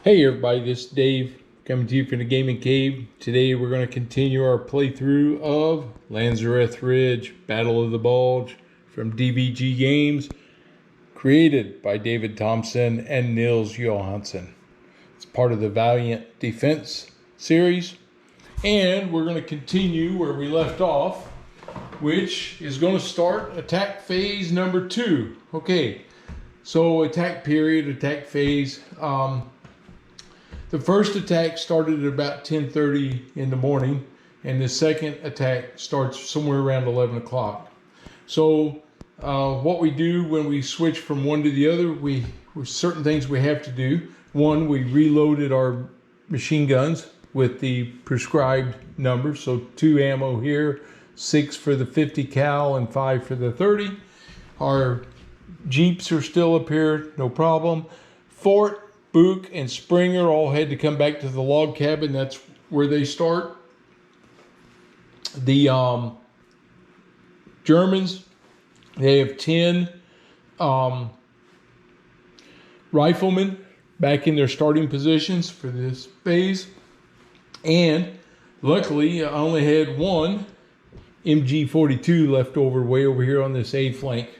Hey everybody, this is Dave coming to you from the Gaming Cave. Today we're going to continue our playthrough of Lanzerath Ridge, Battle of the Bulge from DBG Games, created by David Thompson and Nils Johansson. It's part of the Valiant Defense series, and we're going to continue where we left off, which is going to start attack phase number 2. Okay, so attack period, attack phase. The first attack started at about 10:30 in the morning, and the second attack starts somewhere around 11 o'clock. So what we do when we switch from one to the other, certain things we have to do. One, we reloaded our machine guns with the prescribed numbers. So 2 ammo here, 6 for the 50 cal and 5 for the 30. Our Jeeps are still up here, no problem. Fort, Book, and Springer all had to come back to the log cabin. That's where they start. The Germans, they have 10 riflemen back in their starting positions for this phase. And luckily, I only had one MG42 left over way over here on this A flank.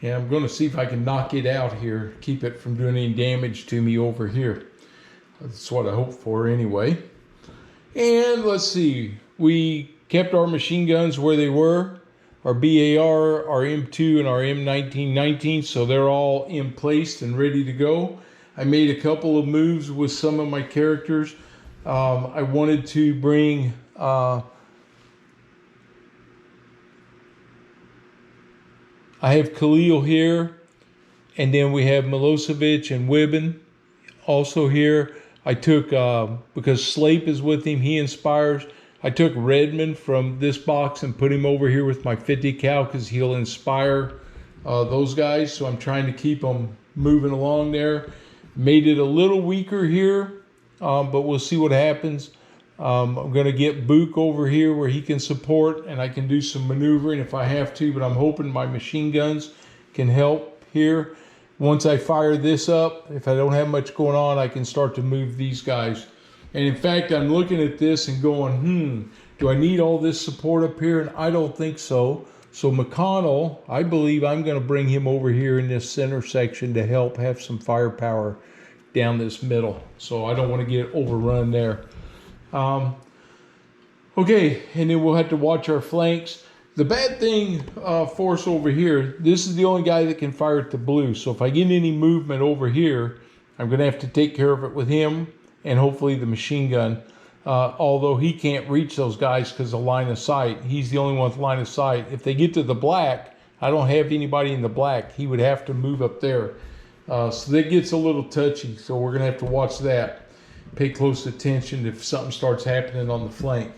And I'm going to see if I can knock it out here, keep it from doing any damage to me over here. That's what I hope for anyway. And let's see, we kept our machine guns where they were. Our BAR, our M2, and our M1919, so they're all in place and ready to go. I made a couple of moves with some of my characters. I wanted to bring I have Khalil here, and then we have Milosevic and Wibben also here. I took, because Slape is with him, he inspires. I took Redmond from this box and put him over here with my 50 cal because he'll inspire those guys. So I'm trying to keep them moving along there. Made it a little weaker here, but we'll see what happens. I'm going to get Book over here where he can support, and I can do some maneuvering if I have to, but I'm hoping my machine guns can help here. Once I fire this up, if I don't have much going on, I can start to move these guys. And in fact, I'm looking at this and going, do I need all this support up here? And I don't think so. So McConnell, I believe I'm going to bring him over here in this center section to help have some firepower down this middle. So I don't want to get overrun there. Okay, and then we'll have to watch our flanks. The bad thing for us over here, this is the only guy that can fire at the blue. So if I get any movement over here, I'm going to have to take care of it with him and hopefully the machine gun. Although he can't reach those guys because of line of sight. He's the only one with line of sight. If they get to the black, I don't have anybody in the black. He would have to move up there. So that gets a little touchy. So we're going to have to watch that. Pay close attention if something starts happening on the flank.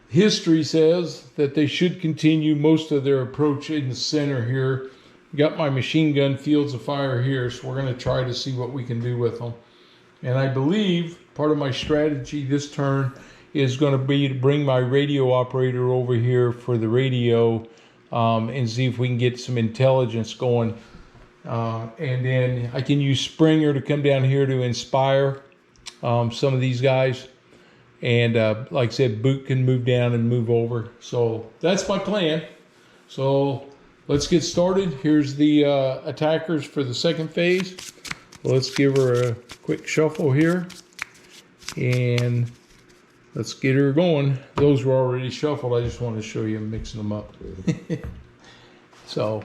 History says that they should continue most of their approach in the center here. Got my machine gun fields of fire here, so we're going to try to see what we can do with them. And I believe part of my strategy this turn is going to be to bring my radio operator over here for the radio and see if we can get some intelligence going. And then I can use Springer to come down here to inspire some of these guys, and like I said, Boot can move down and move over. So that's my plan. So let's get started. Here's the attackers for the second phase. Let's give her a quick shuffle here, and let's get her going. Those were already shuffled. I just wanted to show you mixing them up. So,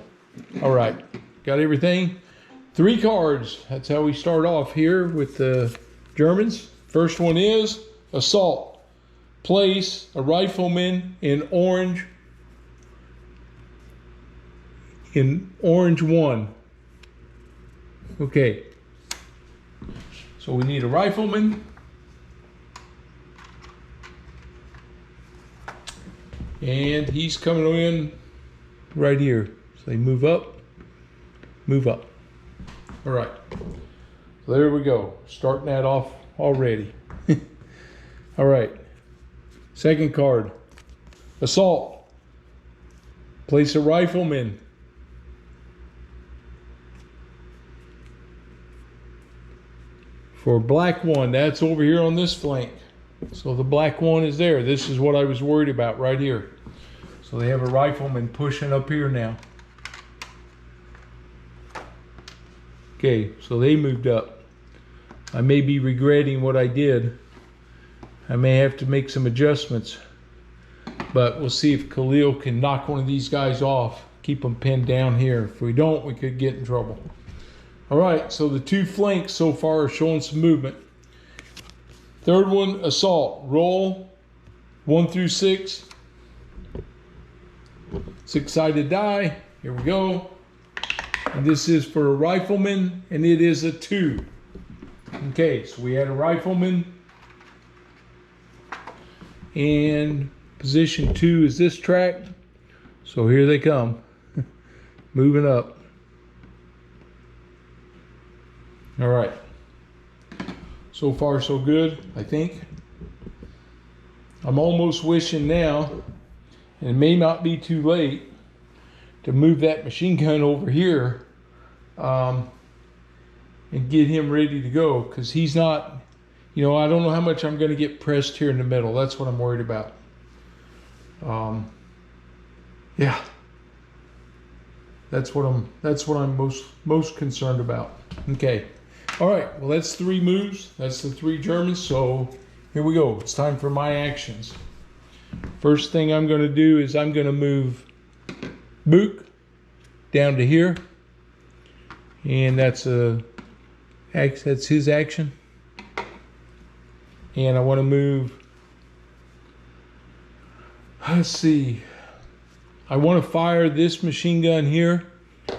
all right, got everything. 3 cards. That's how we start off here with the Germans. First one is assault. Place a rifleman in orange 1. Okay. So we need a rifleman. And he's coming in right here. So they move up. Move up. All right. So there we go. Starting that off already. All right. Second card. Assault. Place a rifleman. For black one, that's over here on this flank. So the black one is there. This is what I was worried about right here. So they have a rifleman pushing up here now. Okay, so they moved up. I may be regretting what I did. I may have to make some adjustments. But we'll see if Khalil can knock one of these guys off. Keep them pinned down here. If we don't, we could get in trouble. All right, so the two flanks so far are showing some movement. Third one, assault. Roll 1 through 6. 6-sided die. Here we go. And this is for a rifleman, and it is a 2. Okay, so we had a rifleman. And position 2 is this track. So here they come. Moving up. All right. So far, so good, I think. I'm almost wishing now, and it may not be too late, to move that machine gun over here and get him ready to go, because he's not, you know, I don't know how much I'm going to get pressed here in the middle. That's what I'm worried about. Yeah. That's what I'm most concerned about. Okay. All right, well, that's 3 moves. That's the 3 Germans. So here we go. It's time for my actions. First thing I'm going to do is I'm going to move Book down to here. And that's his action. And I want to move, let's see. I want to fire this machine gun here.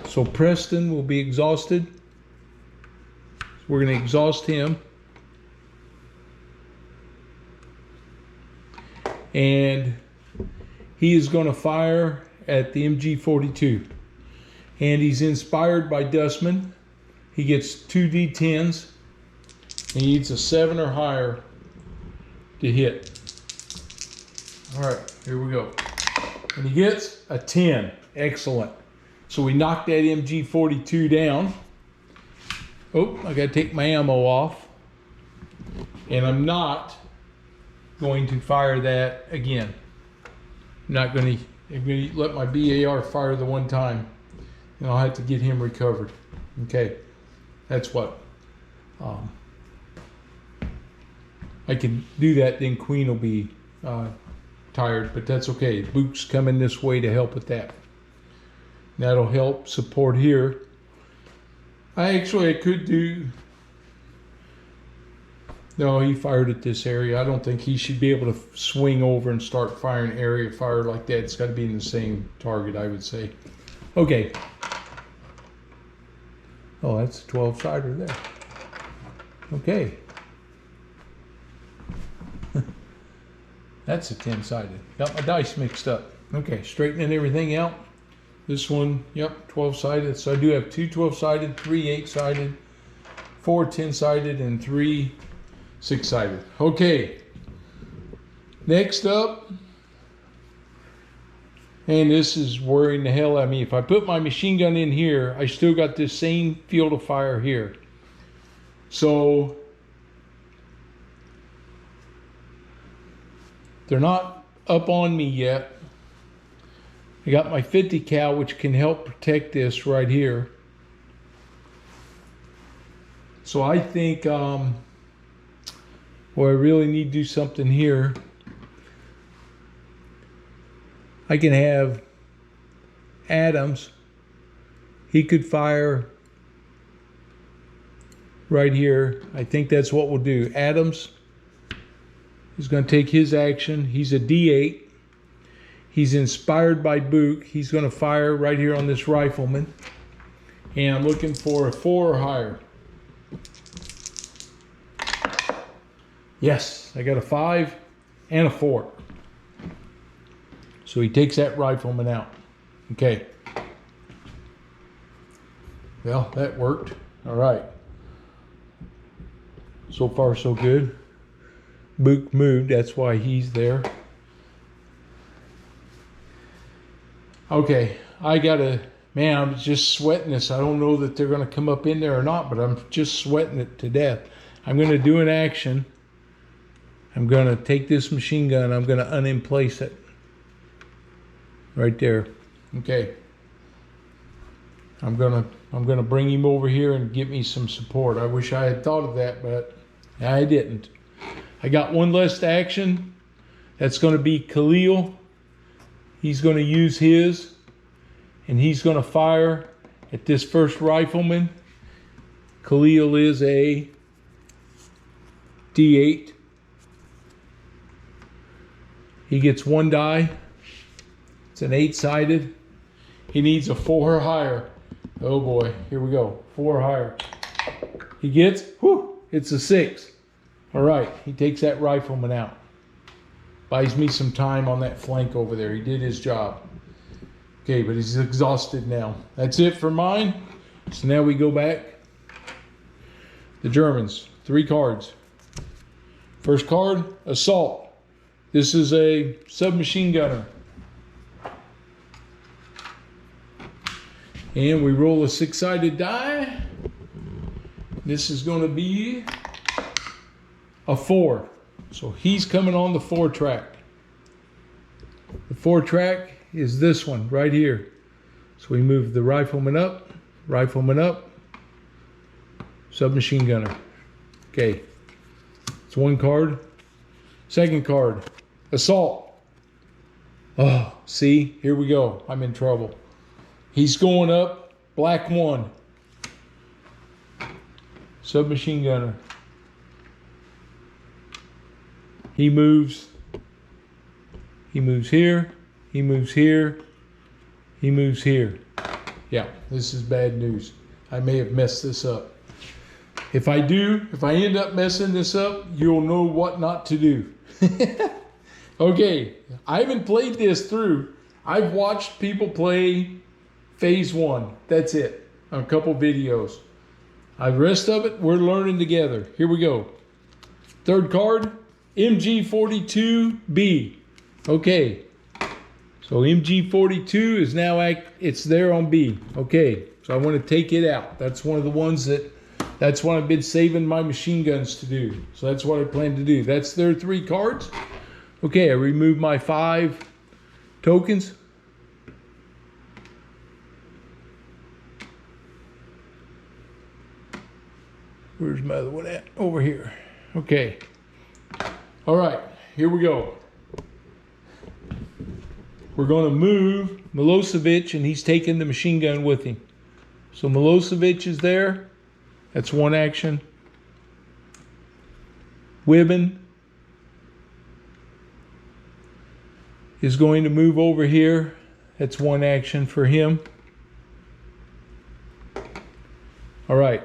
So Preston will be exhausted. We're going to exhaust him. And he is going to fire at the MG42. And he's inspired by Dustman. He gets 2 D10s. He needs a 7 or higher to hit. All right, here we go. And he gets a 10. Excellent. So we knocked that MG42 down. Oh, I got to take my ammo off. And I'm not going to fire that again. I'm going to let my BAR fire the one time. And I'll have to get him recovered. Okay. That's what. I can do that, then Queen will be tired, but that's okay. Book's coming this way to help with that. That'll help support here. I could do... No, he fired at this area. I don't think he should be able to swing over and start firing area fire like that. It's got to be in the same target, I would say. Okay. Oh, that's a 12-sider there. Okay. That's a 10-sided. Got my dice mixed up. Okay, straightening everything out. This one, yep, 12-sided. So I do have 2 12-sided, 3 8-sided, 4 10-sided, and 3 6-sided. Okay. Next up, and this is worrying the hell out of me. If I put my machine gun in here, I still got this same field of fire here. So they're not up on me yet. I got my 50 cal, which can help protect this right here. So I think, well, I really need to do something here. I can have Adams. He could fire right here. I think that's what we'll do. Adams is going to take his action. He's a D8. He's inspired by Book. He's going to fire right here on this rifleman. And I'm looking for a 4 or higher. Yes, I got a 5 and a 4. So he takes that rifleman out. Okay. Well, that worked. All right. So far, so good. Book moved. That's why he's there. Okay, I gotta, man, I'm just sweating this. I don't know that they're gonna come up in there or not, but I'm just sweating it to death. I'm going to do an action. I'm going to take this machine gun. I'm going to unemplace it. Right there. Okay. I'm gonna bring him over here and get me some support. I wish I had thought of that, but I didn't. I got one less action. That's going to be Khalil. He's going to use his, and he's going to fire at this first rifleman. Khalil is a D8. He gets one die. It's an 8-sided. He needs a 4 or higher. Oh boy, here we go. 4 or higher. He gets, whew, it's a 6. All right, he takes that rifleman out. Buys me some time on that flank over there. He did his job. Okay, but he's exhausted now. That's it for mine. So now we go back. The Germans, 3 cards. First card, assault. This is a submachine gunner. And we roll a 6-sided die. This is going to be a 4. So he's coming on the 4 track. The 4 track is this one right here. So we move the rifleman up, submachine gunner. Okay, it's 1 card. Second card, assault. Oh, see, here we go. I'm in trouble. He's going up, black 1. Submachine gunner. He moves here, he moves here, he moves here. Yeah, this is bad news. I may have messed this up. If I end up messing this up, you'll know what not to do. Okay, I haven't played this through. I've watched people play Phase 1, that's it, a couple videos. The rest of it, we're learning together. Here we go. Third card, MG42B. Okay, so MG42 is now, it's there on B. Okay, so I want to take it out. That's one of the ones that's what I've been saving my machine guns to do. So that's what I plan to do. That's their 3 cards. Okay, I remove my 5 tokens. Where's my other one at? Over here. Okay. All right, here we go. We're going to move Milosevic, and he's taking the machine gun with him. So Milosevic is there. That's 1 action. Wibben is going to move over here. That's 1 action for him. All right.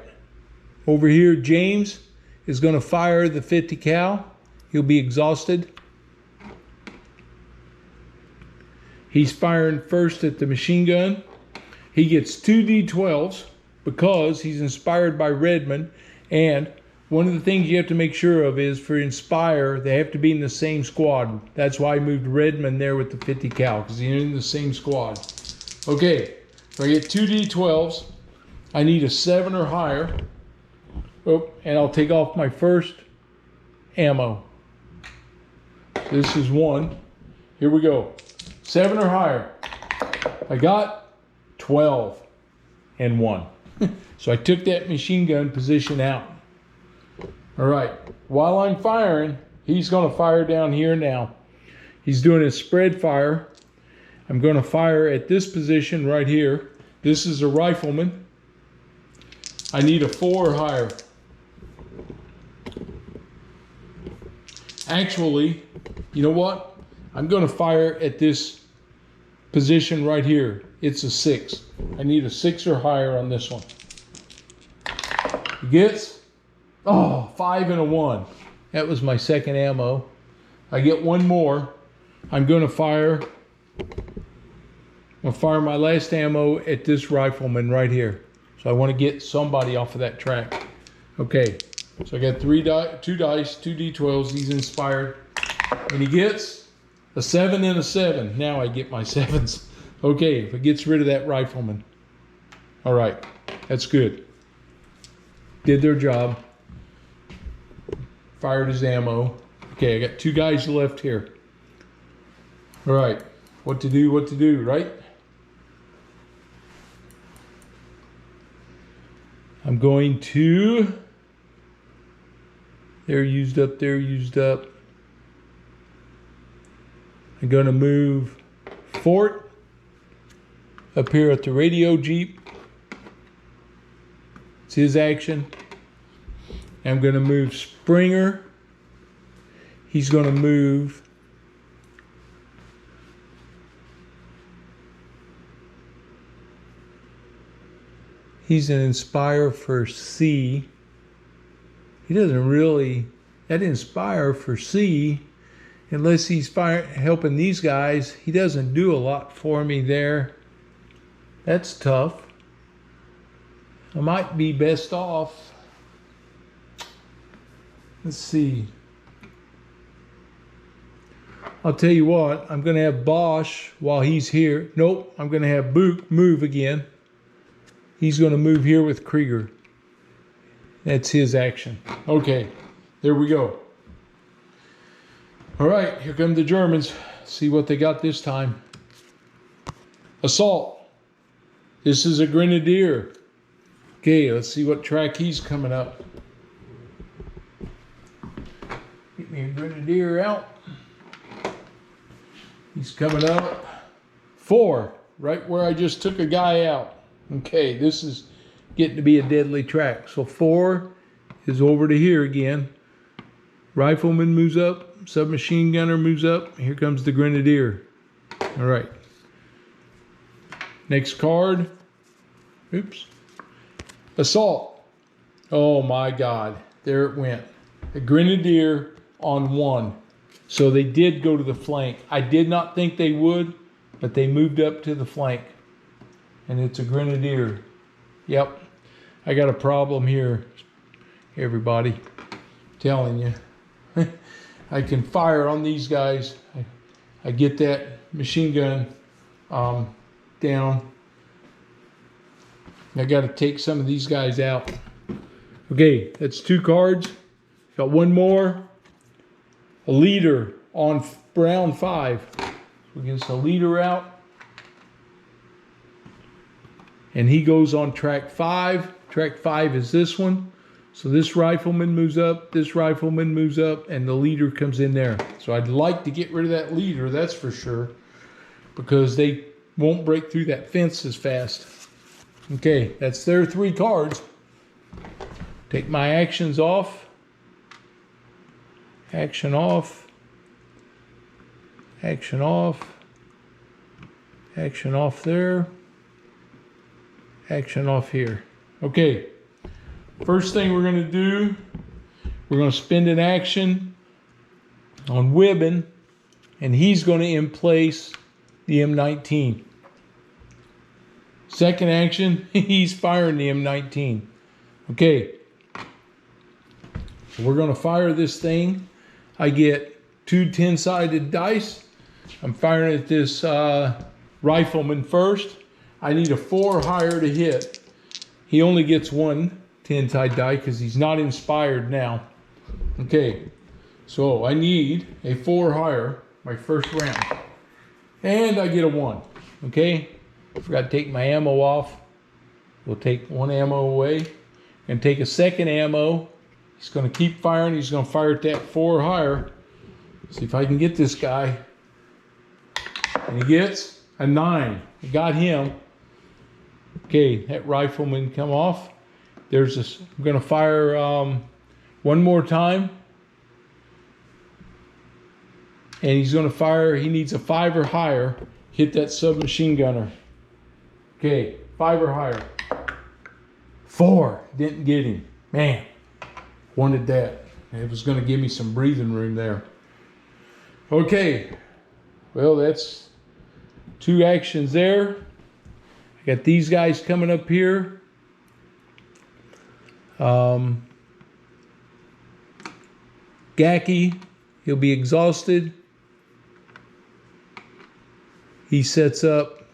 Over here, James is going to fire the 50 cal. He'll be exhausted. He's firing first at the machine gun. He gets 2 D12s because he's inspired by Redmond. And one of the things you have to make sure of is for Inspire, they have to be in the same squad. That's why I moved Redmond there with the 50 cal, because he's in the same squad. Okay, so I get 2 D12s. I need a 7 or higher. Oh, and I'll take off my first ammo. This is 1. Here we go. 7 or higher. I got 12 and 1. So I took that machine gun position out. All right. While I'm firing, he's going to fire down here now. He's doing a spread fire. I'm going to fire at this position right here. This is a rifleman. I need a 4 or higher. Actually, you know what? I'm going to fire at this position right here. It's a 6. I need a 6 or higher on this one. He gets, 5 and a 1. That was my 2nd ammo. I get 1 more. I'm going to fire. I'll fire my last ammo at this rifleman right here. So I want to get somebody off of that track. Okay. So I got 2 dice, 2 D12s. He's inspired. And he gets a 7 and a 7. Now I get my 7s. Okay, if it gets rid of that rifleman. All right, that's good. Did their job. fired his ammo. Okay, I got 2 guys left here. All right, what to do, right? I'm going to, they're used up. I'm going to move Fort up here at the radio Jeep. It's his action. I'm going to move Springer. He's going to move he's an Inspire for C. He doesn't really, that Inspire for C, unless he's helping these guys, he doesn't do a lot for me there. That's tough. I might be best off. Let's see. I'll tell you what, I'm going to have Bosch while he's here. Nope, I'm going to have Book move again. He's going to move here with Krieger. That's his action. Okay, there we go. All right, here come the Germans. See what they got this time. Assault. This is a Grenadier. Okay, let's see what track he's coming up. Get me a Grenadier out. He's coming up 4, right where I just took a guy out. Okay, this is getting to be a deadly track. So 4 is over to here again. Rifleman moves up, submachine gunner moves up. Here comes the Grenadier. All right. Next card. Oops. Assault. Oh my God, there it went. A Grenadier on 1. So they did go to the flank. I did not think they would, but they moved up to the flank. And it's a Grenadier. Yep. I got a problem here, everybody. I'm telling you. I can fire on these guys. I get that machine gun down. I got to take some of these guys out. Okay, that's 2 cards. Got 1 more. A leader on round 5. So get us a leader out. And he goes on track 5. Track 5 is this one. So this rifleman moves up, this rifleman moves up, and the leader comes in there. So I'd like to get rid of that leader, that's for sure, because they won't break through that fence as fast. Okay, that's their 3 cards. Take my actions off. Action off. Action off. Action off there. Action off here. Okay. First thing we're going to do, we're going to spend an action on Wibben, and he's going to emplace the M19. Second action, he's firing the M19. Okay. So we're going to fire this thing. I get 2 10-sided dice. I'm firing at this rifleman first. I need a 4 higher to hit. He only gets 1 10-sided die because he's not inspired now. Okay, so I need a 4 higher, my first round. And I get a 1. Okay, forgot to take my ammo off. We'll take 1 ammo away and take a second ammo. He's going to keep firing. He's going to fire at that 4 higher. See if I can get this guy. And he gets a 9. I got him. Okay, that rifleman come off. There's this. I'm going to fire 1 more time. And he's going to fire. He needs a 5 or higher. Hit that submachine gunner. Okay, 5 or higher. 4. Didn't get him. Man. Wanted that. It was going to give me some breathing room there. Okay. Well, that's 2 actions there. I got these guys coming up here. Gacky, he'll be exhausted. He sets up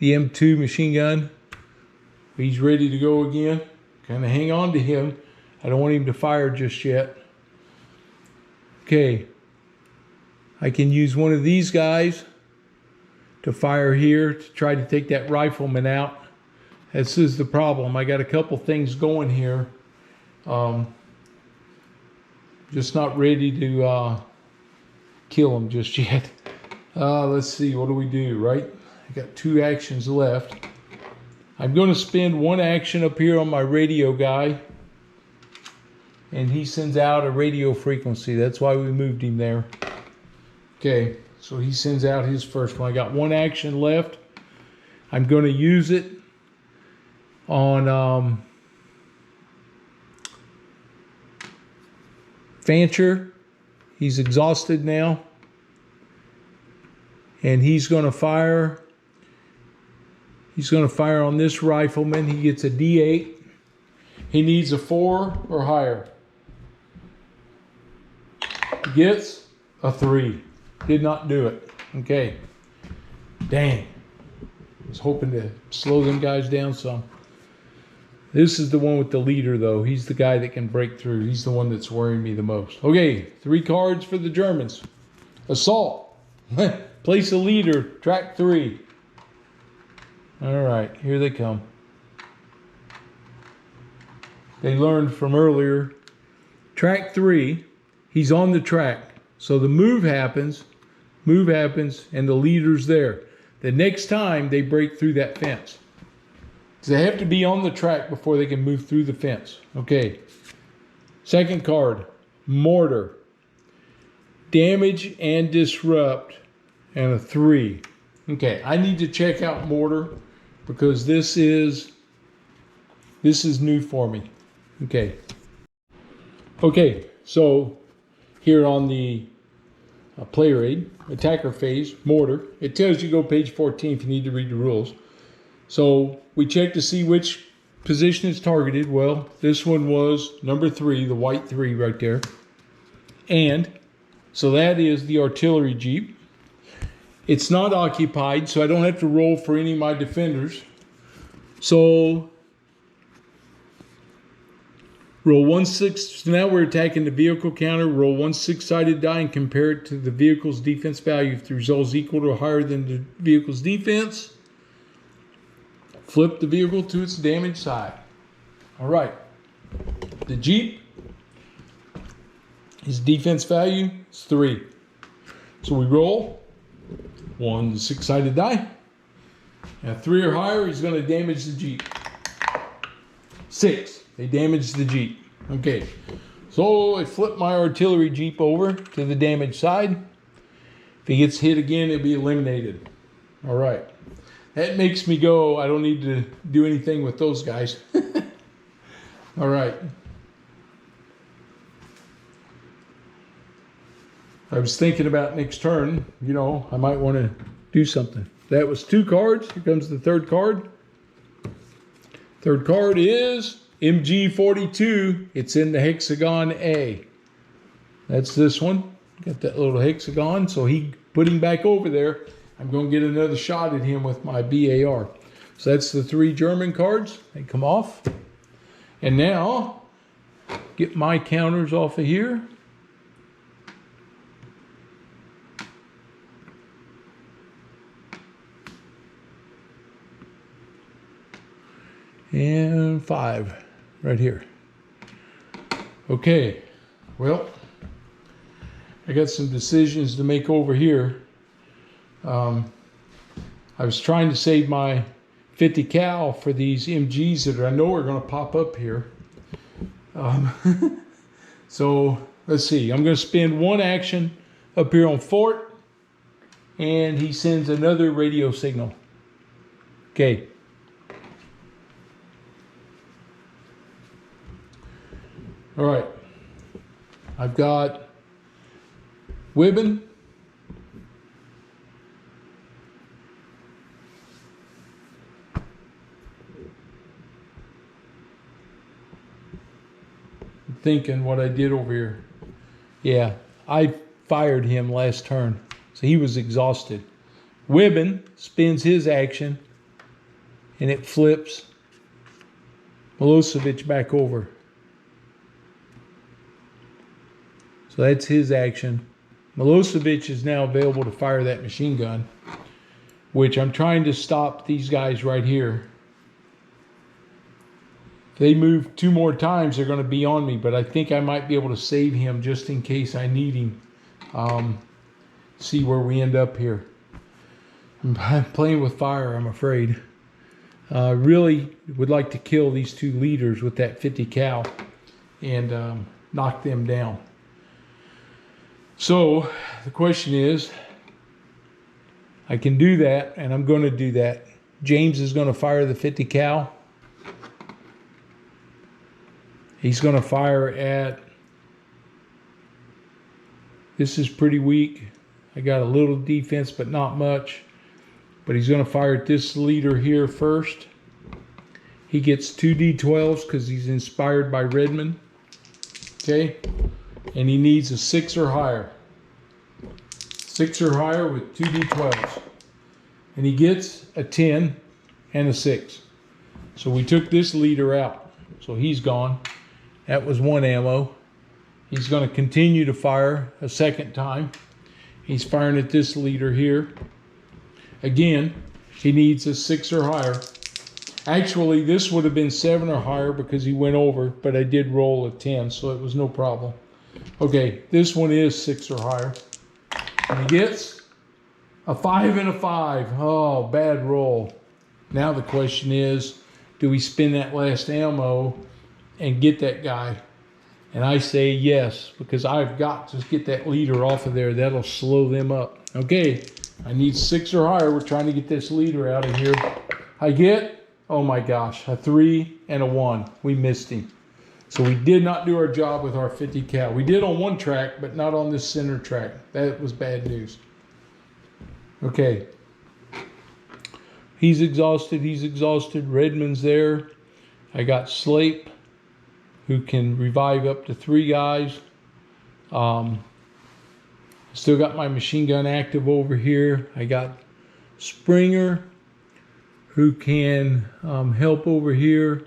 the M2 machine gun. He's ready to go again. Kind of hang on to him. I don't want him to fire just yet. Okay. I can use one of these guys to fire here to try to take that rifleman out. This is the problem. I got a couple things going here. Just not ready to kill him just yet. Let's see, what do we do, right? I got 2 actions left. I'm going to spend 1 action up here on my radio guy. And he sends out a radio frequency. That's why we moved him there. Okay, so he sends out his first one. I got 1 action left. I'm going to use it on Fancher. He's exhausted now. And he's going to fire. He's going to fire on this rifleman. He gets a D8. He needs a 4 or higher. He gets a 3. Did not do it. Okay. Dang. I was hoping to slow them guys down some. This is the one with the leader, though. He's the guy that can break through. He's the one that's worrying me the most. Okay, 3 cards for the Germans. Assault. Place a leader. Track 3. All right, here they come. They learned from earlier. Track 3. He's on the track. So the move happens, and the leader's there. The next time they break through that fence. They have to be on the track before they can move through the fence. Okay. Second card, mortar. Damage and disrupt, and a 3. Okay, I need to check out mortar because this is new for me. Okay. Okay, so here on the player aid, attacker phase, mortar, it tells you go page 14 if you need to read the rules. So we check to see which position is targeted. Well, this one was number 3, the white 3 right there. And so that is the artillery jeep. It's not occupied, so I don't have to roll for any of my defenders. So roll 1 6. So now we're attacking the vehicle counter. Roll 1 6-sided die and compare it to the vehicle's defense value. If the result is equal to or higher than the vehicle's defense, flip the vehicle to its damaged side. All right. The Jeep, his defense value is 3. So we roll 1 6-sided die. At 3 or higher, he's going to damage the Jeep. 6. They damage the Jeep. Okay. So I flip my artillery Jeep over to the damaged side. If he gets hit again, it'll be eliminated. All right. That makes me go, I don't need to do anything with those guys. All right. I was thinking about next turn, you know, I might want to do something. That was 2 cards. Here comes the 3rd card. 3rd card is MG42. It's in the hexagon A. That's this one. Got that little hexagon. So he put him back over there. I'm going to get another shot at him with my BAR. So that's the 3 German cards. They come off. And now, get my counters off of here. And 5 right here. Okay, well, I got some decisions to make over here. I was trying to save my 50 cal for these MGs that I know are going to pop up here. So let's see. I'm going to spend 1 action up here on Fort, and he sends another radio signal. Okay. All right. I've got Wibben. Thinking what I did over here. Yeah, I fired him last turn, so he was exhausted. Wibben spins his action, and it flips Milosevic back over. So that's his action. Milosevic is now available to fire that machine gun, which I'm trying to stop these guys right here. If they move 2 more times, they're going to be on me, but I think I might be able to save him just in case I need him. See where we end up here. I'm playing with fire, I'm afraid. Really would like to kill these 2 leaders with that 50 cal and knock them down. So the question is, I can do that, and I'm going to do that. James is going to fire the 50 cal. He's going to fire at, this is pretty weak. I got a little defense, but not much. But he's going to fire at this leader here first. He gets 2 D12s because he's inspired by Redmond. Okay? And he needs a 6 or higher. 6 or higher with 2 D12s. And he gets a 10 and a 6. So we took this leader out. So he's gone. That was 1 ammo. He's going to continue to fire a second time. He's firing at this leader here. Again, he needs a 6 or higher. Actually, this would have been 7 or higher because he went over, but I did roll a 10, so it was no problem. Okay, this one is 6 or higher. And he gets a 5 and a 5. Oh, bad roll. Now the question is, do we spend that last ammo and get that guy? And I say yes, because I've got to get that leader off of there. That'll slow them up. Okay, I need 6 or higher. We're trying to get this leader out of here. I get, oh my gosh, a 3 and a 1. We missed him. So we did not do our job with our 50 cal. We did on one track, but not on this center track. That was bad news. Okay. He's exhausted. He's exhausted. Redmond's there. I got Slape, who can revive up to 3 guys. Still got my machine gun active over here. I got Springer, who can help over here.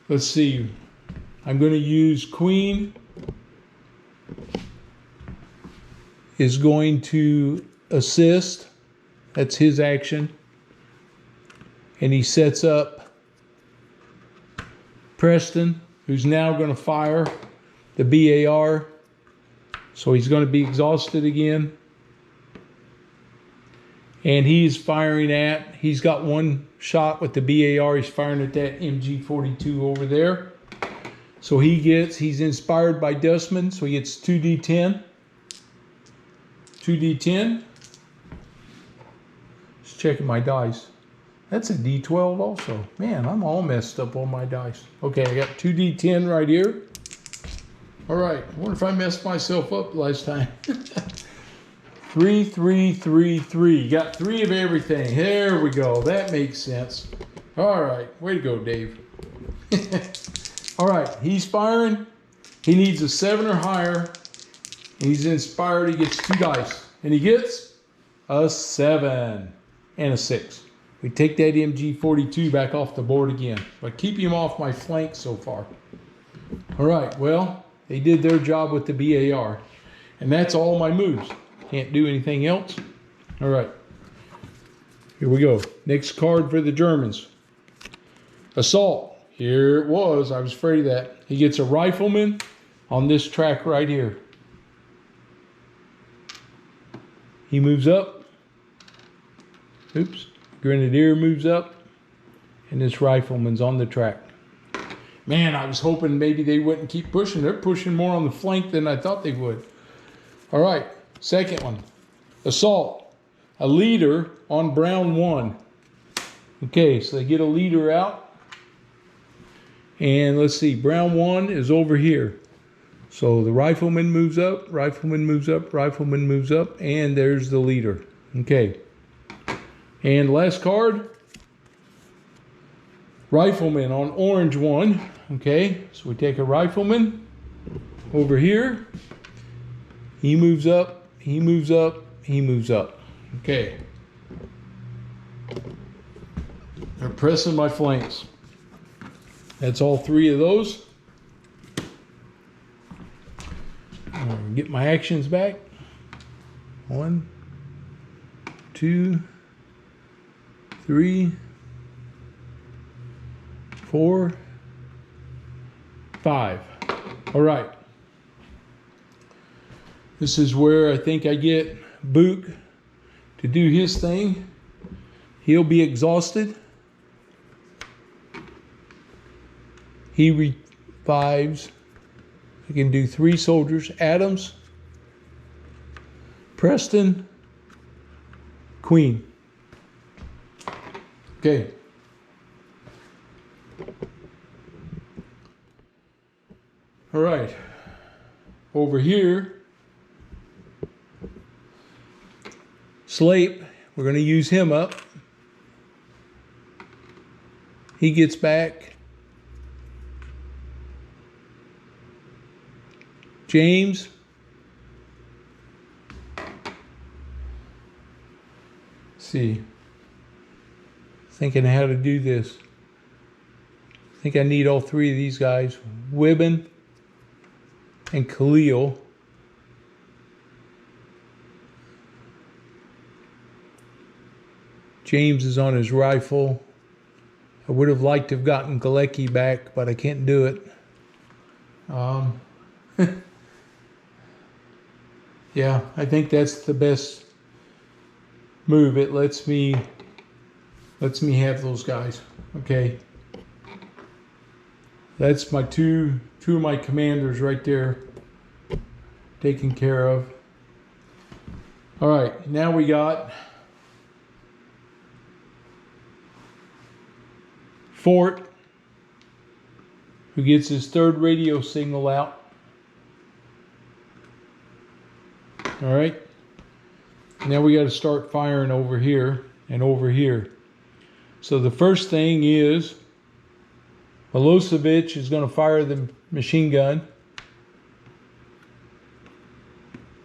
Let's see. I'm going to use Queen. Is going to assist. That's his action. And he sets up Preston, who's now going to fire the BAR. So he's going to be exhausted again. And he's firing at, he's got 1 shot with the BAR. He's firing at that MG42 over there. So he's inspired by Dustman. So he gets 2D10. 2D10. Just checking my dice. That's a D12 also. Man, I'm all messed up on my dice. Okay, I got 2D10 right here. All right, I wonder if I messed myself up last time. 3, 3, 3, 3. You got 3 of everything. There we go. That makes sense. All right, way to go, Dave. All right, he's firing. He needs a 7 or higher. He's inspired. He gets 2 dice. And he gets a 7 and a 6. We take that MG42 back off the board again. But keep him off my flank so far. All right, well, they did their job with the BAR. And that's all my moves. Can't do anything else. All right. Here we go. Next card for the Germans. Assault. Here it was. I was afraid of that. He gets a rifleman on this track right here. He moves up. Oops. Grenadier moves up. And this rifleman's on the track. Man, I was hoping maybe they wouldn't keep pushing. They're pushing more on the flank than I thought they would. All right. Second one. Assault. A leader on Brown 1. Okay, so they get a leader out. And let's see, Brown 1 is over here. So the rifleman moves up, rifleman moves up, rifleman moves up, and there's the leader. Okay. And last card, rifleman on Orange 1. Okay, so we take a rifleman over here. He moves up, he moves up, he moves up. Okay. They're pressing my flanks. That's all 3 of those. All Get my actions back. 1, 2, 3, 4, 5. All right. This is where I think I get Book to do his thing. He'll be exhausted. He revives. I can do 3 soldiers. Adams, Preston, Queen. Okay. All right. Over here, Slape, we're going to use him up. He gets back. James. Let's see. Thinking how to do this. I think I need all 3 of these guys. Wibben and Khalil. James is on his rifle. I would have liked to have gotten Galecki back, but I can't do it. Yeah, I think that's the best move. It lets me have those guys. Okay. That's my two of my commanders right there taken care of. All right, now we got Fort, who gets his 3rd radio signal out. All right. Now we got to start firing over here and over here. So the first thing is Milosevic is going to fire the machine gun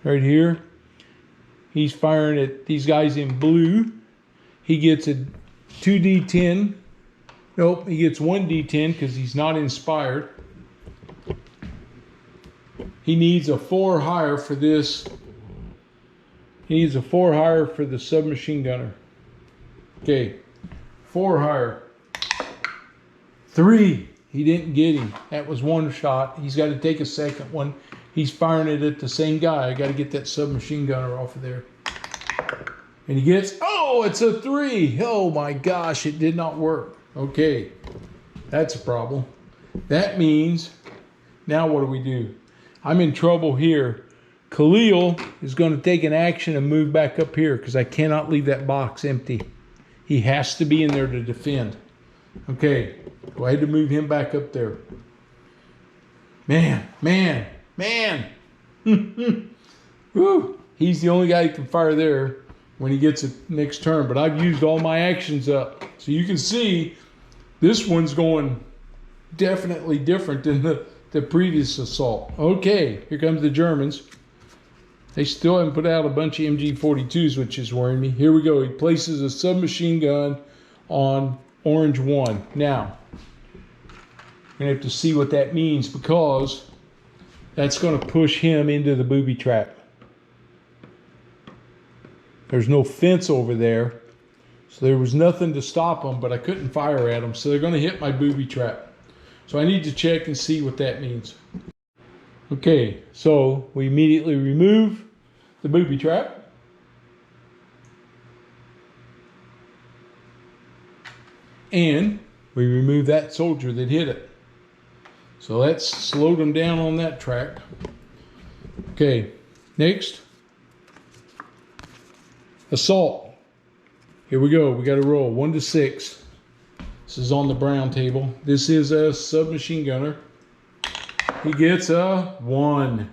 right here. He's firing at these guys in blue. He gets a 2d10. Nope, he gets 1d10 because he's not inspired. He needs a 4 higher for this. He needs a 4 higher for the submachine gunner. Okay, 4 higher. 3. He didn't get him. That was 1 shot. He's got to take a second one. He's firing it at the same guy. I got to get that submachine gunner off of there. And he gets, oh, it's a 3. Oh my gosh, it did not work. Okay, that's a problem. That means, now what do? I'm in trouble here. Khalil is going to take an action and move back up here because I cannot leave that box empty. He has to be in there to defend. Okay, go ahead to move him back up there. Man. Woo. He's the only guy who can fire there when he gets it next turn, but I've used all my actions up. So you can see this one's going definitely different than the previous assault. Okay, here comes the Germans. They still haven't put out a bunch of MG42s, which is worrying me. Here we go. He places a submachine gun on orange 1. Now, we're going to have to see what that means because that's going to push him into the booby trap. There's no fence over there, so there was nothing to stop them, but I couldn't fire at them, so they're going to hit my booby trap. So I need to check and see what that means. Okay, so we immediately remove the booby trap. And we remove that soldier that hit it. So that's slowed them down on that track. Okay, next. Assault. Here we go. We got to roll 1 to 6. This is on the brown table. This is a submachine gunner. He gets a 1.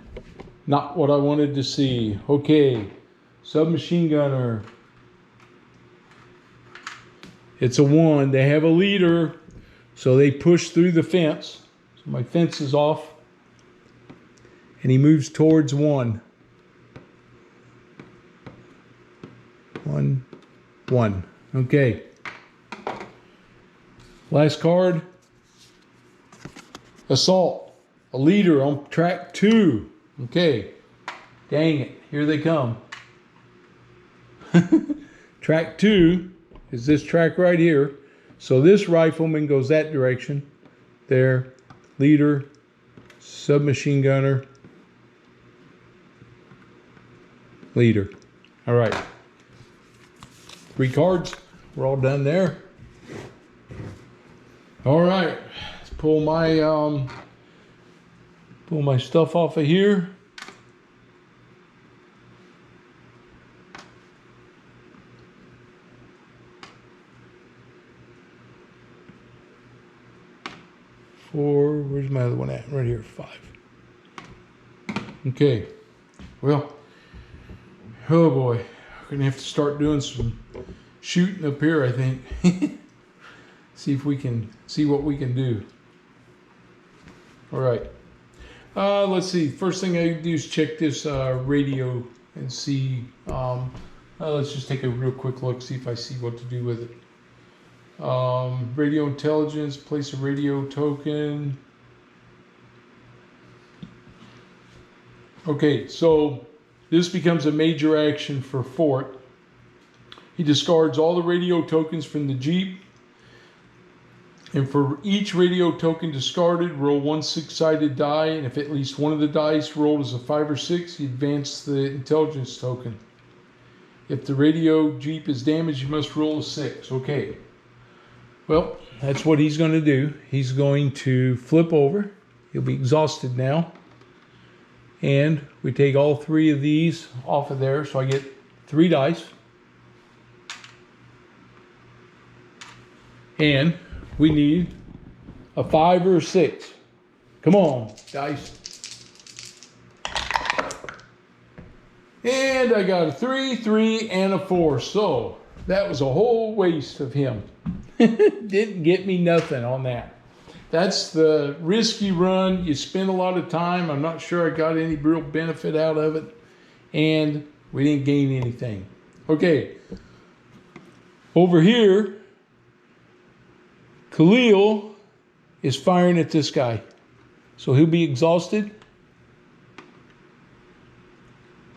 Not what I wanted to see. Okay, submachine gunner. It's a 1. They have a leader, so they push through the fence. So my fence is off, and he moves towards 1. 1, 1. Okay. Last card. Assault. A leader on track 2. Okay. Dang it, here they come. Track 2 is this track right here. So this rifleman goes that direction. There, leader, submachine gunner, leader. All right. 3 cards. We're all done there. All right. Let's pull my stuff off of here. Where's my other one at? Right here, 5. Okay. Well, oh boy. We're gonna have to start doing some shooting up here, I think. See if we can see what we can do. All right. Let's see. First thing I do is check this radio and see. Let's just take a real quick look, see if I see what to do with it. Radio intelligence, place a radio token. Okay, so this becomes a major action for Fort. He discards all the radio tokens from the Jeep. And for each radio token discarded, roll 1 6-sided die. And if at least one of the dice rolled is a 5 or 6, you advance the intelligence token. If the radio Jeep is damaged, you must roll a 6. Okay. Well, that's what he's going to do. He's going to flip over. He'll be exhausted now. And we take all 3 of these off of there. So I get 3 dice. And we need a 5 or a 6. Come on, dice. And I got a 3, 3, and a 4. So that was a whole waste of him. Didn't get me nothing on that. That's the risky run. You spend a lot of time. I'm not sure I got any real benefit out of it. And we didn't gain anything. Okay. Over here, Khalil is firing at this guy. So he'll be exhausted.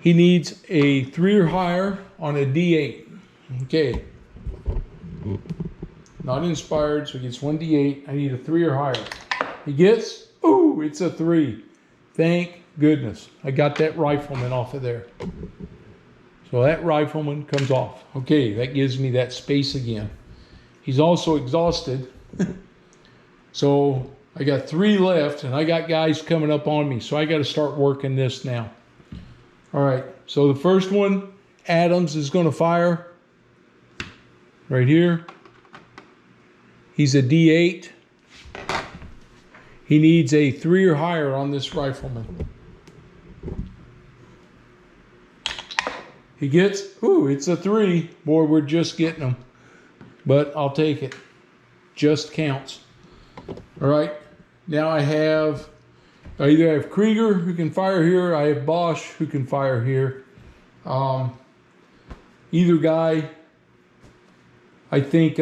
He needs a 3 or higher on a D8. Okay. Not inspired, so he gets 1 D8. I need a 3 or higher. He gets, ooh, it's a 3. Thank goodness. I got that rifleman off of there. So that rifleman comes off. Okay, that gives me that space again. He's also exhausted. So I got 3 left, and I got guys coming up on me. So I got to start working this now. All right, so the first one, Adams is going to fire right here. He's a D8. He needs a 3 or higher on this rifleman. He gets, ooh, it's a 3. Boy, we're just getting them. But I'll take it. Just counts. All right. Now I either have Krieger who can fire here. I have Bosch who can fire here. Either guy, I think,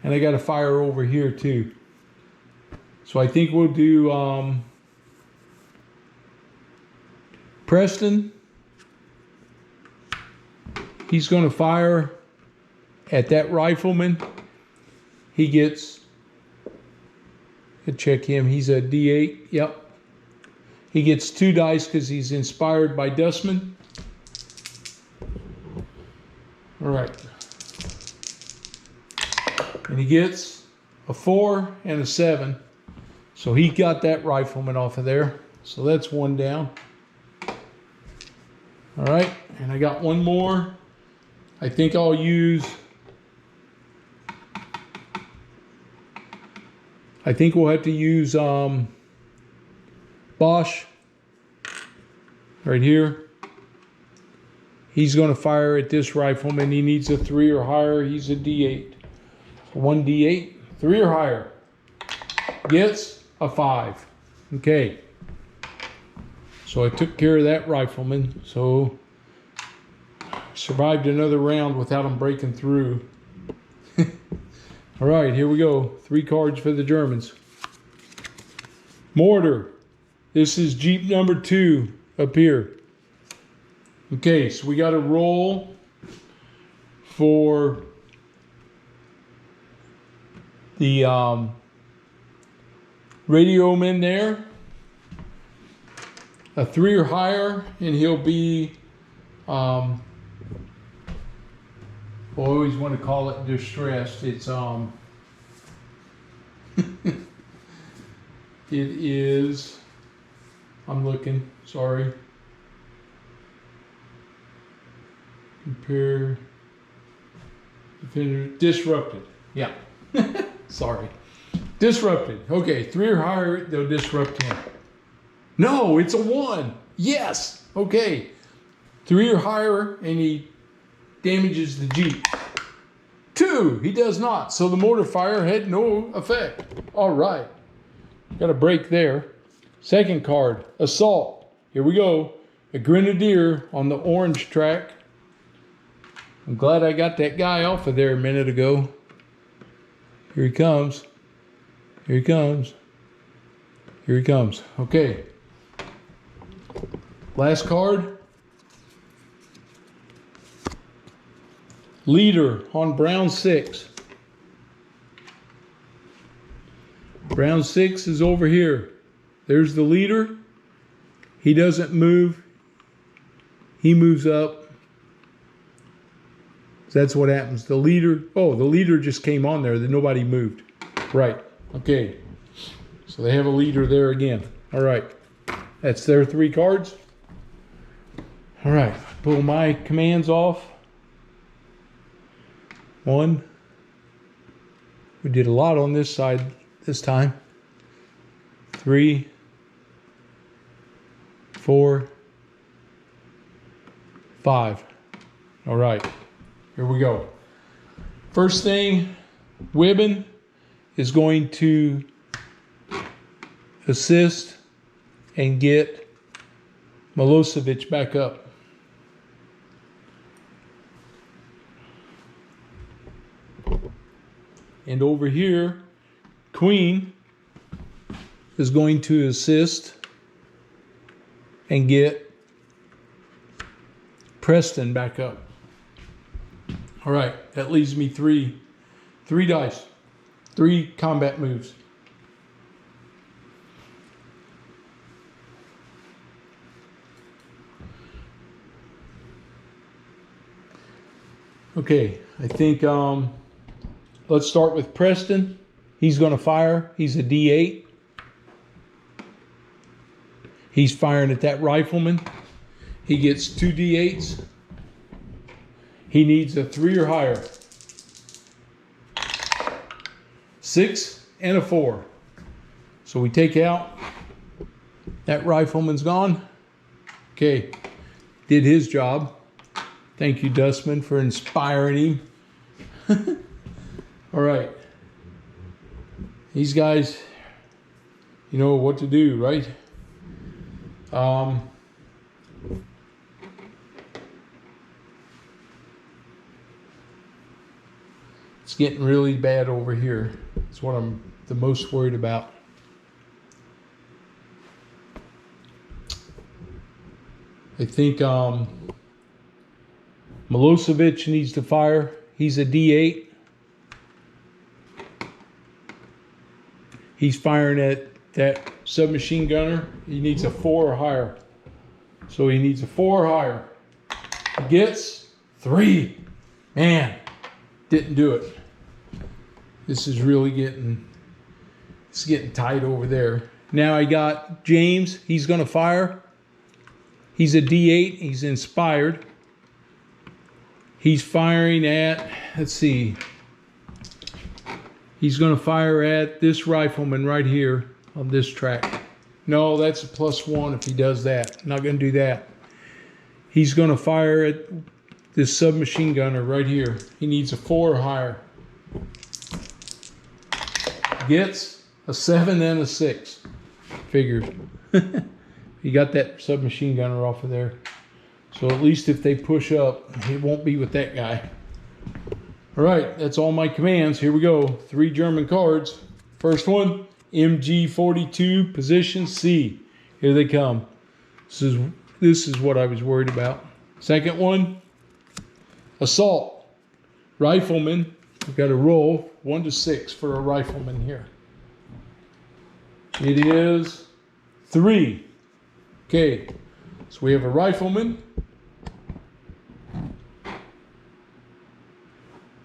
and I got a fire over here too. So I think we'll do Preston. He's going to fire at that rifleman. He gets, check him, he's a D8, yep. He gets 2 dice because he's inspired by Dustman. All right. And he gets a 4 and a 7. So he got that rifleman off of there. So that's 1 down. All right, and I got 1 more. I think I'll use, I think we'll have to use Bosch right here. He's going to fire at this rifleman. He needs a 3 or higher. He's a D8. 1 D8, 3 or higher. Gets a 5. Okay. So I took care of that rifleman. So survived another round without him breaking through. All right, here we go. 3 cards for the Germans. Mortar. This is Jeep number 2. up here. Okay, so we got a roll for the radioman there. A 3 or higher, and he'll be, I always want to call it distressed. It's, it is, I'm looking, sorry. Compare, defender, disrupted. Yeah, sorry. Disrupted. Okay, 3 or higher, they'll disrupt him. No, it's a 1. Yes. Okay. 3 or higher, and he damages the Jeep. 2, he does not. So the mortar fire had no effect. All right. Got a break there. Second card, assault. Here we go. A grenadier on the orange track. I'm glad I got that guy off of there a minute ago. Here he comes. Here he comes. Here he comes. Okay. Last card. Leader on brown 6. Brown 6 is over here. There's the leader. He doesn't move. He moves up. That's what happens. The leader, oh, the leader just came on there. That nobody moved. Right. Okay. So they have a leader there again. All right. That's their 3 cards. All right. Pull my commands off. 1. We did a lot on this side this time. 3, 4, 5. All right. Here we go. First thing, Wibben is going to assist and get Milosevic back up. And over here, Queen is going to assist and get Preston back up. All right, that leaves me three dice, 3 combat moves. Okay, I think let's start with Preston. He's going to fire. He's a D8. He's firing at that rifleman. He gets 2 D8s. He needs a 3 or higher. 6 and a 4. So we take out. That rifleman's gone. Okay, did his job. Thank you, Dustman, for inspiring him. All right. These guys, you know what to do, right? It's getting really bad over here. It's what I'm the most worried about. I think Milosevic needs to fire. He's a D8. He's firing at that submachine gunner. He needs a 4 or higher. So he needs a 4 or higher. He gets 3. Man, didn't do it. This is really getting tight over there. Now I got James. He's going to fire. He's a D8. He's inspired. He's firing at, let's see. He's going to fire at this rifleman right here on this track. No, that's a +1 if he does that. Not going to do that. He's going to fire at this submachine gunner right here. He needs a 4 or higher. Gets a 7 and a 6. Figures. He got that submachine gunner off of there. So at least if they push up, it won't be with that guy. All right, that's all my commands. Here we go. 3 German cards. First one, MG42, position C. Here they come. This is This is what I was worried about. Second one, assault. Rifleman, we've got to roll 1 to 6 for a rifleman here. It is 3. Okay, so we have a rifleman.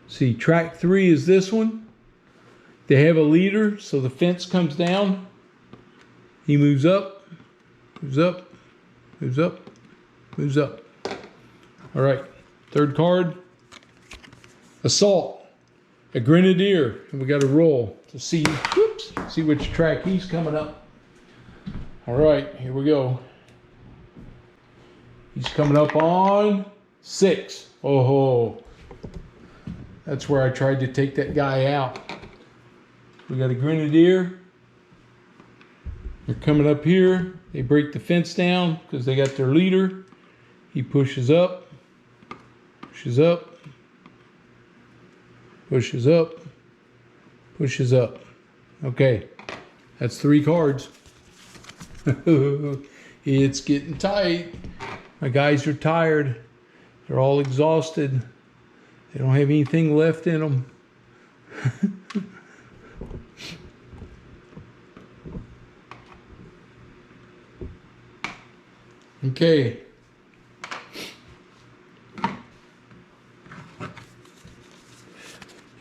See, track 3 is this one. They have a leader, so the fence comes down. He moves up, moves up, moves up, moves up. All right, third card, assault, a grenadier, and we got to roll to see, whoops, see which track he's coming up. All right, here we go. He's coming up on 6. Oh, that's where I tried to take that guy out. We got a grenadier. They're coming up here. They break the fence down because they got their leader. He pushes up, pushes up, pushes up, pushes up. Okay, that's 3 cards. It's getting tight. My guys are tired. They're all exhausted. They don't have anything left in them. Okay.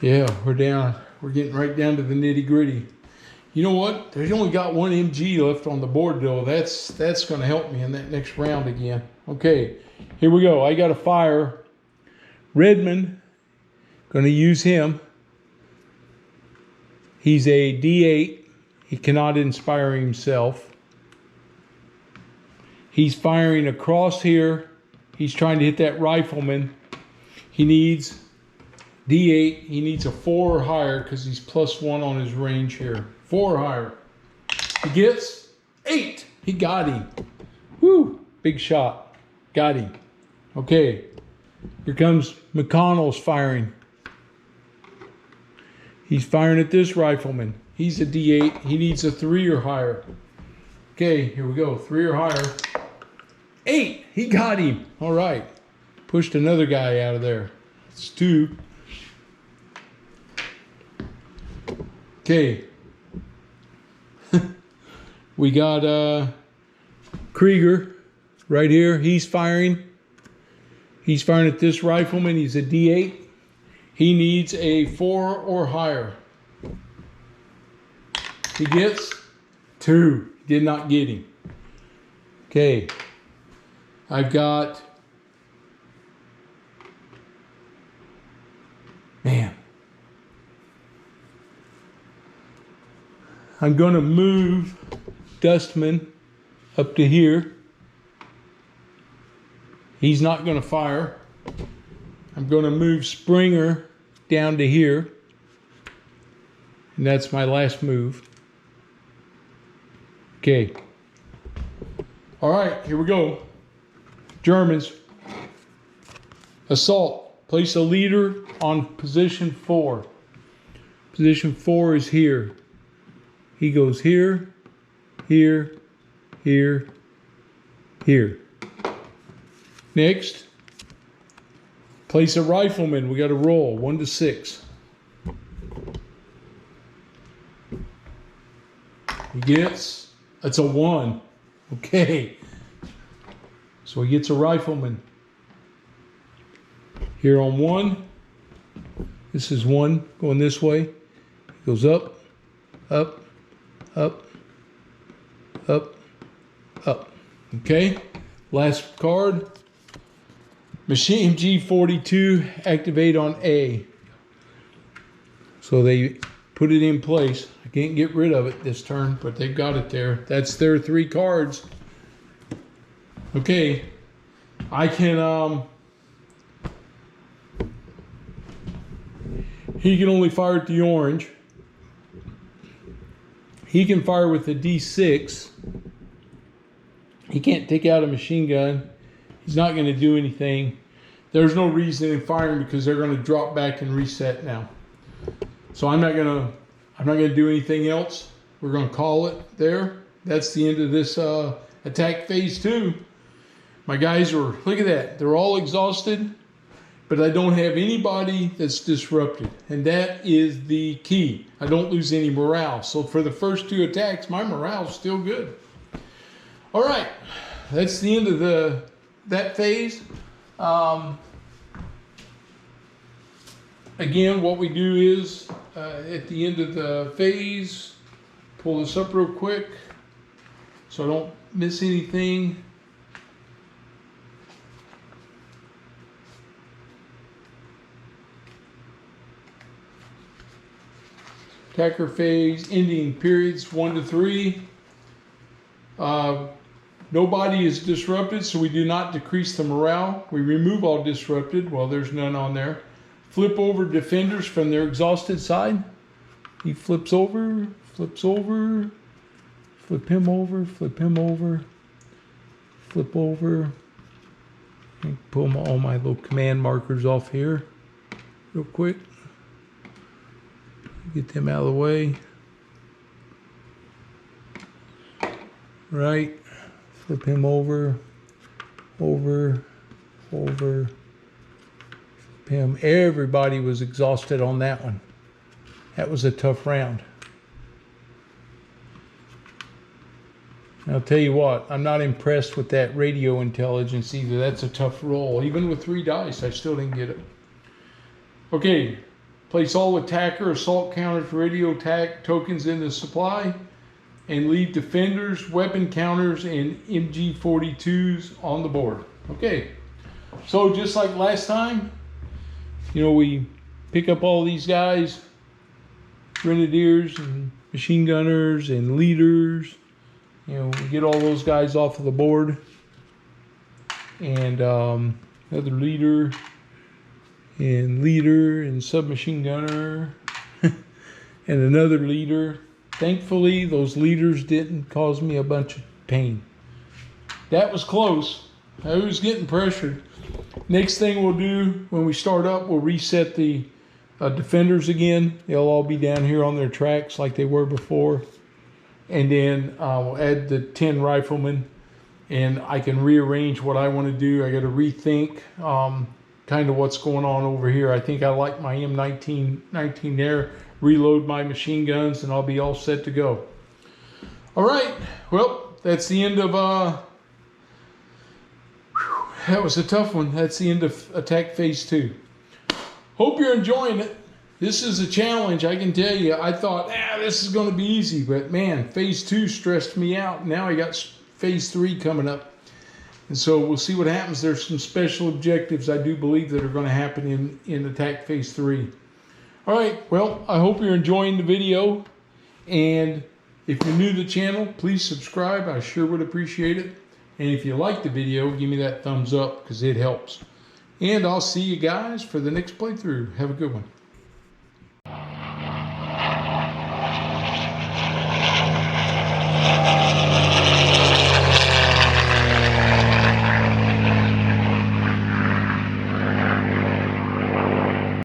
Yeah, we're down. We're getting right down to the nitty gritty. You know what? There's only got 1 MG left on the board though. That's going to help me in that next round again. Okay, here we go. I got a fire. Redmond, going to use him. He's a D8. He cannot inspire himself. He's firing across here. He's trying to hit that rifleman. He needs D8. He needs a 4 or higher because he's +1 on his range here. 4 or higher. He gets 8. He got him. Woo! Big shot. Got him. Okay. Here comes McConnell's firing. He's firing at this rifleman. He's a D8. He needs a 3 or higher. Okay, here we go. 3 or higher. 8. He got him. All right. Pushed another guy out of there. It's 2. Okay. We got Krieger right here. He's firing. He's firing at this rifleman. He's a D8. He needs a 4 or higher. He gets 2. Did not get him. Okay. I've got... Man. I'm going to move Dustman up to here. He's not going to fire. I'm going to move Springer down to here. And that's my last move. Okay. All right, here we go. Germans. Assault. Place a leader on position 4. Position 4 is here. He goes here, here, here, here. Next, place a rifleman. We got to roll 1 to 6. He gets, that's a 1. Okay. So he gets a rifleman. Here on 1. This is 1 going this way. He goes up, up, up, up, up. Okay. Last card. Machine G42 activate on A. So they put it in place. I can't get rid of it this turn, but they've got it there. That's their 3 cards. Okay. I can he can only fire at the orange. He can fire with a D6. He can't take out a machine gun. He's not going to do anything. There's no reason in firing because they're going to drop back and reset now. So I'm not going to do anything else. We're going to call it there. That's the end of this attack phase 2. My guys are, look at that, they're all exhausted, but I don't have anybody that's disrupted. And that is the key. I don't lose any morale. So for the first 2 attacks, my morale is still good. All right, that's the end of that phase. Again, what we do is, at the end of the phase, pull this up real quick so I don't miss anything. Attacker phase, ending periods 1 to 3. Nobody is disrupted, so we do not decrease the morale. We remove all disrupted. Well, there's none on there. Flip over defenders from their exhausted side. He flips over, flips over, flip him over, flip him over, flip over. Pull all my little command markers off here real quick. Get them out of the way. Right. Flip him over, over, over. Flip him. Everybody was exhausted on that one. That was a tough round. I'll tell you what, I'm not impressed with that radio intelligence either. That's a tough roll. Even with 3 dice, I still didn't get it. Okay. Place all attacker, assault counters, radio attack tokens in the supply, and leave defenders, weapon counters, and MG42s on the board. Okay, so just like last time, you know, we pick up all these guys, grenadiers and machine gunners and leaders. You know, we get all those guys off of the board, and another leader. And leader and submachine gunner and another leader. Thankfully, those leaders didn't cause me a bunch of pain. That was close. I was getting pressured. Next thing we'll do when we start up, we'll reset the defenders again. They'll all be down here on their tracks like they were before. And then we'll add the 10 riflemen, and I can rearrange what I want to do. I got to rethink kind of what's going on over here. I think I like my M19 there. Reload my machine guns, and I'll be all set to go. All right, well, that's the end of that was a tough one. That's the end of attack phase 2. Hope you're enjoying it. This is a challenge, I can tell you. I thought, this is going to be easy, but man, phase 2 stressed me out. Now I got phase 3 coming up. And so we'll see what happens. There's some special objectives I do believe that are going to happen in attack phase 3. All right, well, I hope you're enjoying the video. And if you're new to the channel, please subscribe. I sure would appreciate it. And if you like the video, give me that thumbs up because it helps. And I'll see you guys for the next playthrough. Have a good one.